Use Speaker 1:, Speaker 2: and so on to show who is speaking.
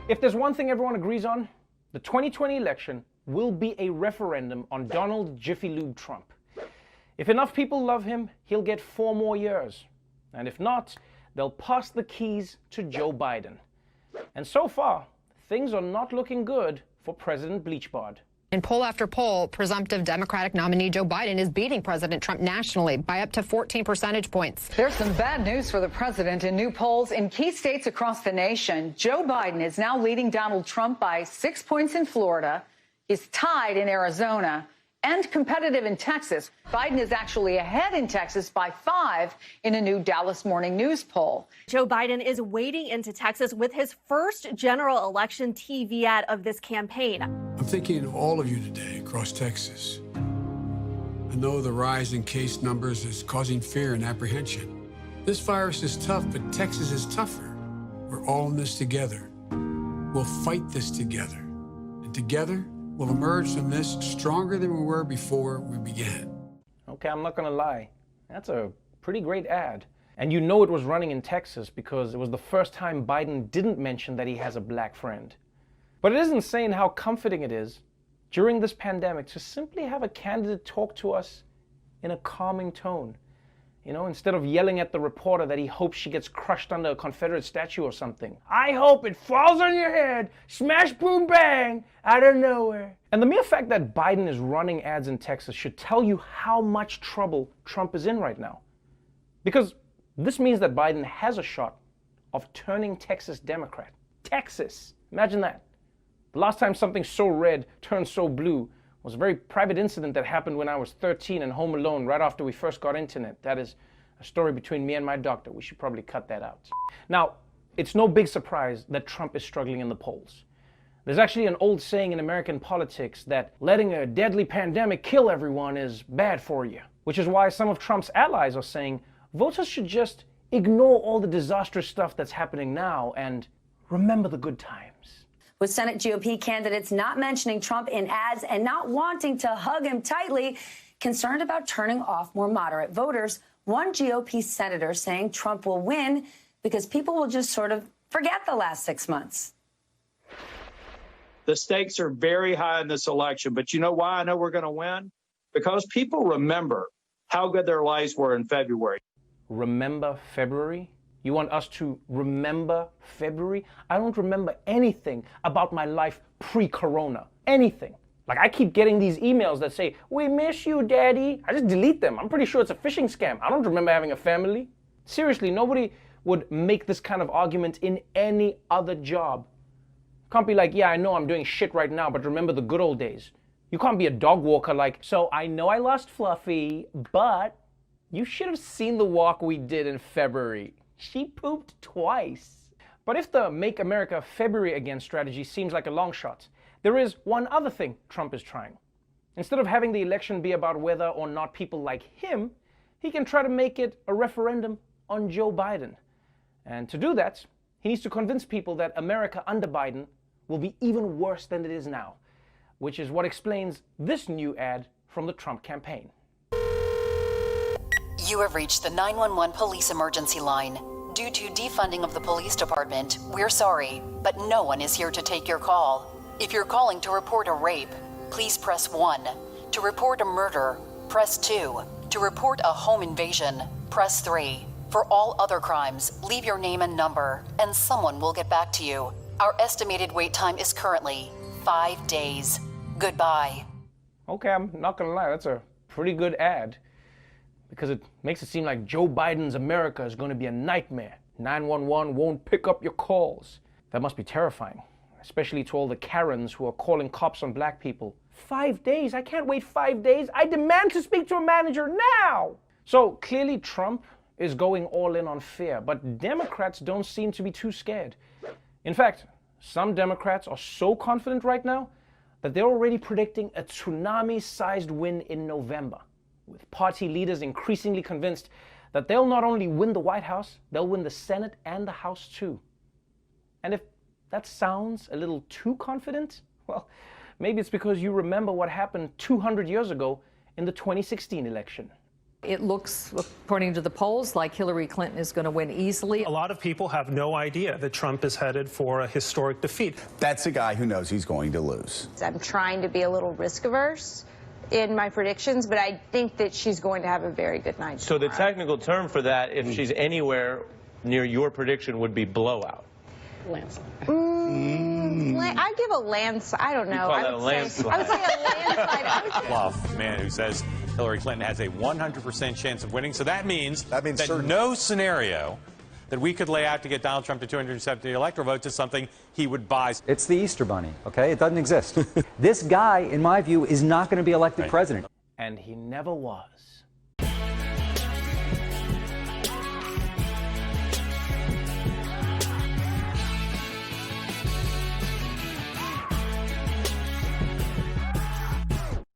Speaker 1: If there's one thing everyone agrees on, the 2020 election will be a referendum on Donald Jiffy Lube Trump. If enough people love him, he'll get 4 more years. And if not, they'll pass the keys to Joe Biden. And so far, things are not looking good for President Bleachbard.
Speaker 2: In poll after poll, presumptive Democratic nominee Joe Biden is beating President Trump nationally by up to 14 percentage points.
Speaker 3: There's some bad news for the president in new polls in key states across the nation. Joe Biden is now leading Donald Trump by 6 points in Florida. He's tied in Arizona and competitive in Texas. Biden is actually ahead in Texas by 5 in a new Dallas Morning News poll.
Speaker 4: Joe Biden is wading into Texas with his first general election TV ad of this campaign.
Speaker 5: I'm thinking of all of you today across Texas. I know the rise in case numbers is causing fear and apprehension. This virus is tough, but Texas is tougher. We're all in this together. We'll fight this together. And together, we'll emerge from this stronger than we were before we began.
Speaker 1: Okay, I'm not gonna lie. That's a pretty great ad. And you know it was running in Texas because it was the first time Biden didn't mention that he has a black friend. But it is insane how comforting it is during this pandemic to simply have a candidate talk to us in a calming tone. You know, instead of yelling at the reporter that he hopes she gets crushed under a Confederate statue or something. I hope it falls on your head, smash, boom, bang, out of nowhere. And the mere fact that Biden is running ads in Texas should tell you how much trouble Trump is in right now. Because this means that Biden has a shot of turning Texas Democrat. Texas, imagine that. The last time something so red turned so blue was a very private incident that happened when I was 13 and home alone right after we first got internet. That is a story between me and my doctor. We should probably cut that out. Now, it's no big surprise that Trump is struggling in the polls. There's actually an old saying in American politics that letting a deadly pandemic kill everyone is bad for you, which is why some of Trump's allies are saying voters should just ignore all the disastrous stuff that's happening now and remember the good times.
Speaker 6: With Senate GOP candidates not mentioning Trump in ads and not wanting to hug him tightly, concerned about turning off more moderate voters, one GOP senator saying Trump will win because people will just sort of forget the last 6 months.
Speaker 7: The stakes are very high in this election, but you know why I know we're going to win? Because people remember how good their lives were in February.
Speaker 1: Remember February? You want us to remember February? I don't remember anything about my life pre-corona. Anything. Like, I keep getting these emails that say, "We miss you, Daddy." I just delete them. I'm pretty sure it's a phishing scam. I don't remember having a family. Seriously, nobody would make this kind of argument in any other job. Can't be like, yeah, I know I'm doing shit right now, but remember the good old days. You can't be a dog walker like, so I know I lost Fluffy, but you should have seen the walk we did in February. She pooped twice. But if the Make America February Again strategy seems like a long shot, there is one other thing Trump is trying. Instead of having the election be about whether or not people like him, he can try to make it a referendum on Joe Biden. And to do that, he needs to convince people that America under Biden will be even worse than it is now, which is what explains this new ad from the Trump campaign.
Speaker 8: You have reached the 911 police emergency line. Due to defunding of the police department, we're sorry, but no one is here to take your call. If you're calling to report a rape, please press 1. To report a murder, press 2. To report a home invasion, press 3. For all other crimes, leave your name and number, and someone will get back to you. Our estimated wait time is currently 5 days. Goodbye.
Speaker 1: Okay, I'm not gonna lie, that's a pretty good ad. Because it makes it seem like Joe Biden's America is going to be a nightmare. 911 won't pick up your calls. That must be terrifying, especially to all the Karens who are calling cops on black people. 5 days? I can't wait 5 days. I demand to speak to a manager now! So clearly Trump is going all in on fear, but Democrats don't seem to be too scared. In fact, some Democrats are so confident right now that they're already predicting a tsunami-sized win in November, with party leaders increasingly convinced that they'll not only win the White House, they'll win the Senate and the House too. And if that sounds a little too confident, well, maybe it's because you remember what happened 200 years ago in the 2016 election.
Speaker 9: It looks, according to the polls, like Hillary Clinton is going to win easily.
Speaker 10: A lot of people have no idea that Trump is headed for a historic defeat.
Speaker 11: That's a guy who knows he's going to lose.
Speaker 12: I'm trying to be a little risk-averse in my predictions, but I think that she's going to have a very good night
Speaker 13: So
Speaker 12: tomorrow.
Speaker 13: the technical term for that, if she's anywhere near your prediction, would be blowout.
Speaker 12: I give a landslide. I don't know.
Speaker 13: You call that a landslide.
Speaker 12: I would say a landslide.
Speaker 14: Bluff, man who says Hillary Clinton has a 100% chance of winning. So that means that no scenario that we could lay out to get Donald Trump to 270 electoral votes is something he would buy.
Speaker 15: It's the Easter Bunny, okay? It doesn't exist. This guy, in my view, is not going to be elected president.
Speaker 1: And he never was.